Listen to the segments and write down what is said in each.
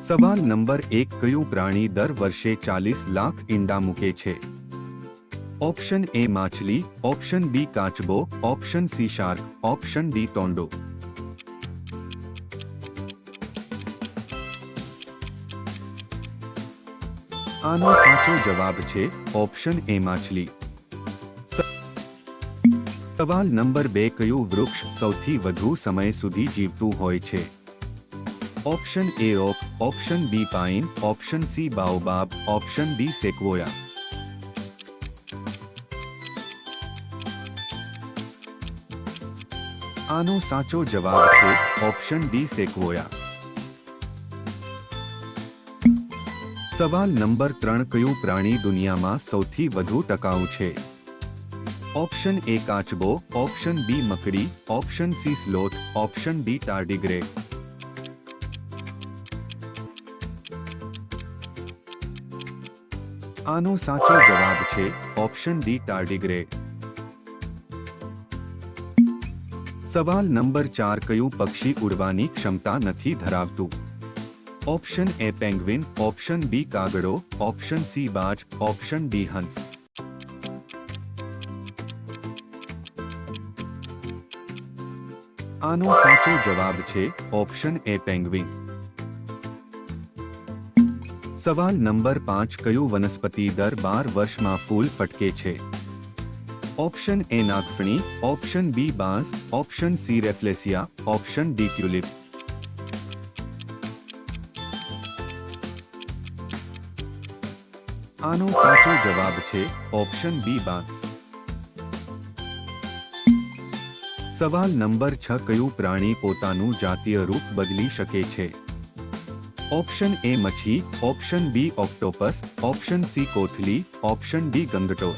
સવાલ નંબર 1, કયું પ્રાણી દર વર્ષે 40 લાખ ઈંડા મૂકે છે? ઓપ્શન એ માછલી, ઓપ્શન બી કાચબો, option C shark, option D ટોન્ડો. આનો સાચો જવાબ છે ઓપ્શન એ માછલી. સવાલ નંબર 2, કયું વૃક્ષ સૌથી વધુ સમય સુધી જીવતું હોય છે? Option A oak, option B pine, option C baobab, option D sequoia. આનો સાચો જવાબ છે ઓપ્શન ડી સેક્વોયા. સવાલ નંબર 3, કયું પ્રાણી દુનિયામાં સૌથી વધુ ટકાઉ છે? ઓપ્શન એ કાચબો, ઓપ્શન બી મકડી, option C sloth, option D tardigrade. આનો સાચો જવાબ છે ઓપ્શન ડી ટાર્ડિગ્રેડ. સવાલ નંબર 4, કયું પક્ષી ઉડવાની ક્ષમતા નથી ધરાવતું? Option A penguin, option B કાગડો, ઓપ્શન સી બાજ, ઓપ્શન ડી હંસ. આનો સાચો જવાબ છે ઓપ્શન એ પેંગ્વિન. સવાલ નંબર 5, કયું વનસ્પતિ દર 12 વર્ષમાં ફૂલ ફટકે છે? ઓપ્શન એ નાગફણી, ઓપ્શન બી બાંસ, option C rafflesia, option D tulip. આનો સાચો જવાબ છે ઓપ્શન બી બાંસ. સવાલ નંબર 6, કયું પ્રાણી પોતાનું જાતીય રૂપ બદલી શકે છે? ઓપ્શન એ મચ્છી, option B octopus, option C કોથલી, ઓપ્શન ડી ગંગટોર.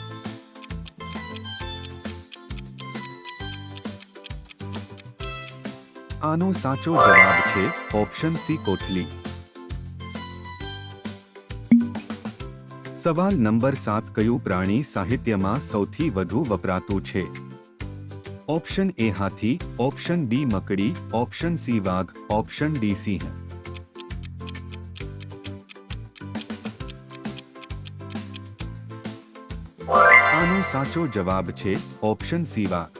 આનો સાચો જવાબ છે ઓપ્શન સી કોથલી. સવાલ નંબર 7, કયું પ્રાણી સાહિત્યમાં સૌથી વધુ વપરાતું છે? ઓપ્શન એ હાથી, ઓપ્શન બી મકડી, ઓપ્શન સી વાઘ, ઓપ્શન ડી સિંહ. આનો સાચો જવાબ છે ઓપ્શન સી વાઘ.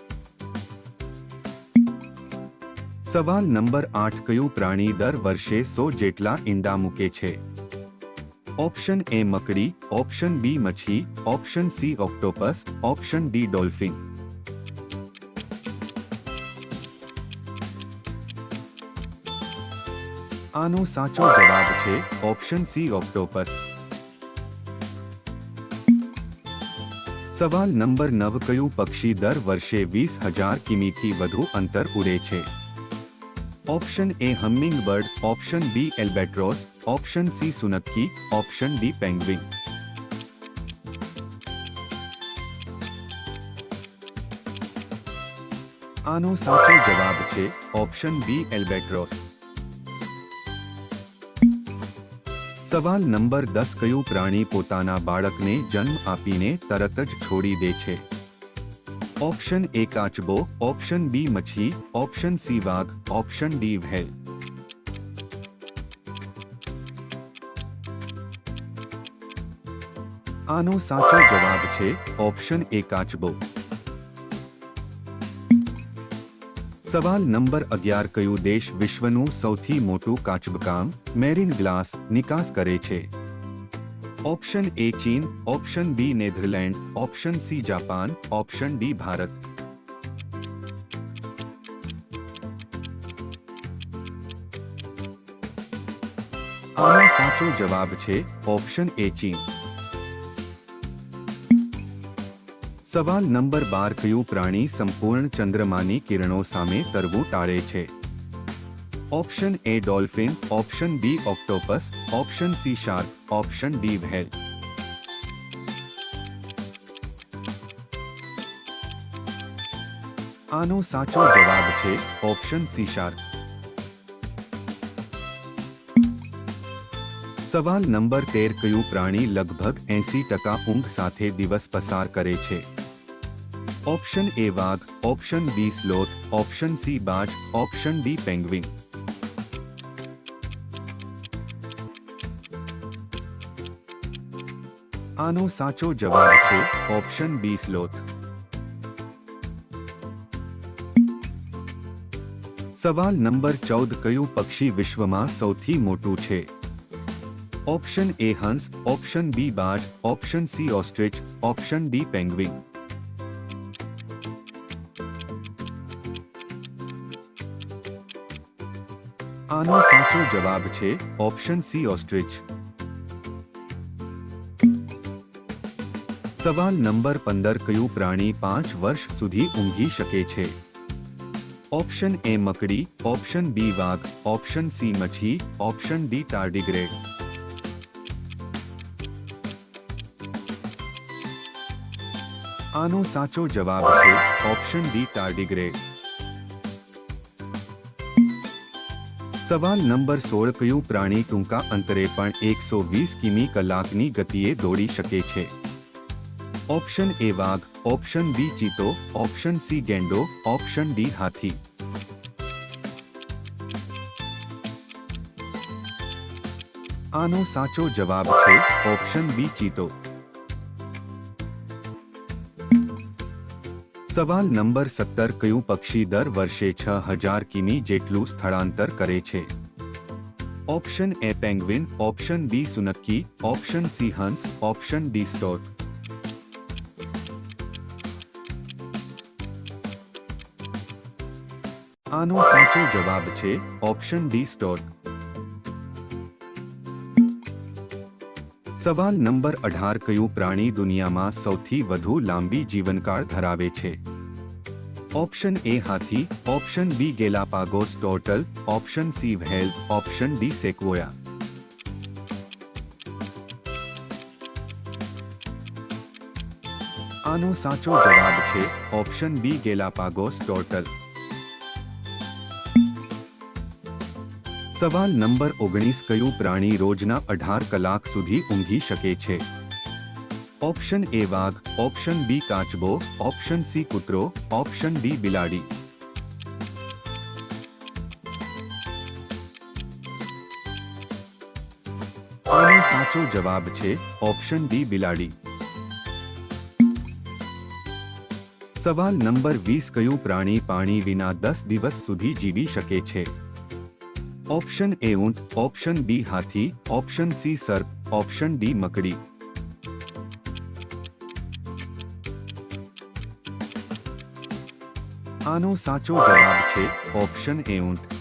સવાલ નંબર 8, કયું પ્રાણી દર વર્ષે 100 જેટલા ઈંડા મૂકે છે? ઓપ્શન એ મકડી, ઓપ્શન બી મચ્છી, option C octopus, option D dolphin. આનો સાચો જવાબ છે ઓપ્શન સી ઓક્ટોપસ. સવાલ નંબર 9, કયું પક્ષી દર વર્ષે 20,000 કિમીથી વધુ અંતર ઉડે છે? Option A hummingbird, option B albatross, option C સુનક્કી, ઓપ્શન ડી પેંગ્વિન. આનો સાચો જવાબ છે ઓપ્શન બી એલ્બેટ્રોસ. સવાલ નંબર 10, કયું પ્રાણી પોતાના બાળકને જન્મ આપીને તરત જ છોડી દે છે? ઓપ્શન એ કાચબો, ઓપ્શન બી મચ્છી, ઓપ્શન સી વાઘ, ઓપ્શન ડી વ્હેલ. આનો સાચો જવાબ છે ઓપ્શન એ કાચબો. સવાલ નંબર 11, કયું દેશ વિશ્વનું સૌથી મોટું કાચબકામ મેરીન ગ્લાસ નિકાસ કરે છે? ઓપ્શન એ ચીન, option B Netherlands, option C Japan, option D Bharat. આનો સાચો જવાબ છે ઓપ્શન એ ચીન. સવાલ નંબર 12, કયું પ્રાણી સંપૂર્ણ ચંદ્રમાની કિરણો સામે તરવું ટાળે છે? Option A dolphin, option B octopus, option C shark, option D whale. આનો સાચો જવાબ છે ઓપ્શન સી શાર્ક. સવાલ નંબર 13, કયું પ્રાણી લગભગ 80% ઊંઘ સાથે દિવસ પસાર કરે છે? ઓપ્શન એ વાઘ, option B sloth, option C બાજ, ઓપ્શન ડી પેંગ્વિન. આનો સાચો જવાબ છે ઓપ્શન બી સ્લોથ. સવાલ નંબર 14 કયું પક્ષી વિશ્વમાં સૌથી મોટું છે? ઓપ્શન એ હંસ, ઓપ્શન બી બાજ, option C ostrich, option D penguin. આનો સાચો જવાબ છે ઓપ્શન સી ઓસ્ટ્રિચ. સવાલ નંબર 15 કયું પ્રાણી 5 વર્ષ સુધી ઊંઘી શકે છે? ઓપ્શન એ મકડી, ઓપ્શન બી વાઘ, ઓપ્શન સી મચ્છી, ઓપ્શન ડી ટાર્ડિગ્રેડ. આનો સાચો જવાબ છે ઓપ્શન ડી ટાર્ડિગ્રેડ. સવાલ નંબર 16 કયું પ્રાણી ટૂંકા અંતરે પણ 120 કિમી કલાકની ગતિએ દોડી શકે છે? ઓપ્શન એ વાઘ, ઓપ્શન બી ચીતો, ઓપ્શન સી ગેંડો, ઓપ્શન ડી હાથી. આનો સાચો જવાબ છે ઓપ્શન બી ચીતો. સવાલ નંબર 17 કયું પક્ષી દર વર્ષે 6000 કિમી જેટલું સ્થળાંતર કરે છે? Option A penguin, option B સુનક્કી, ઓપ્શન સી હંસ, ઓપ્શન ડી સ્ટોર્ક. આનો સાચો જવાબ છે ઓપ્શન ડી સ્ટોર્ક. સવાલ નંબર 18 કયું પ્રાણી દુનિયામાં સૌથી વધુ લાંબી જીવનકાળ ધરાવે છે? ઓપ્શન એ હાથી, option B Galapagos turtle, option C whale, option D sequoia. આનો સાચો જવાબ છે ઓપ્શન બી ગેલાપાગોસ ટોર્ટલ. સવાલ નંબર 19 કયું પ્રાણી રોજના 18 કલાક સુધી ઊંઘી શકે છે? ઓપ્શન એ વાઘ, ઓપ્શન બી કાચબો, ઓપ્શન સી કૂતરો, ઓપ્શન ડી બિલાડી. આનો સાચો જવાબ છે ઓપ્શન ડી બિલાડી. સવાલ નંબર 20 કયું પ્રાણી પાણી વિના 10 દિવસ સુધી જીવી શકે છે? ઓપ્શન એ ઊંટ, ઓપ્શન બી હાથી, ઓપ્શન સી સર્પ, ઓપ્શન ડી મકડી. આનો સાચો જવાબ છે ઓપ્શન એ ઊંટ.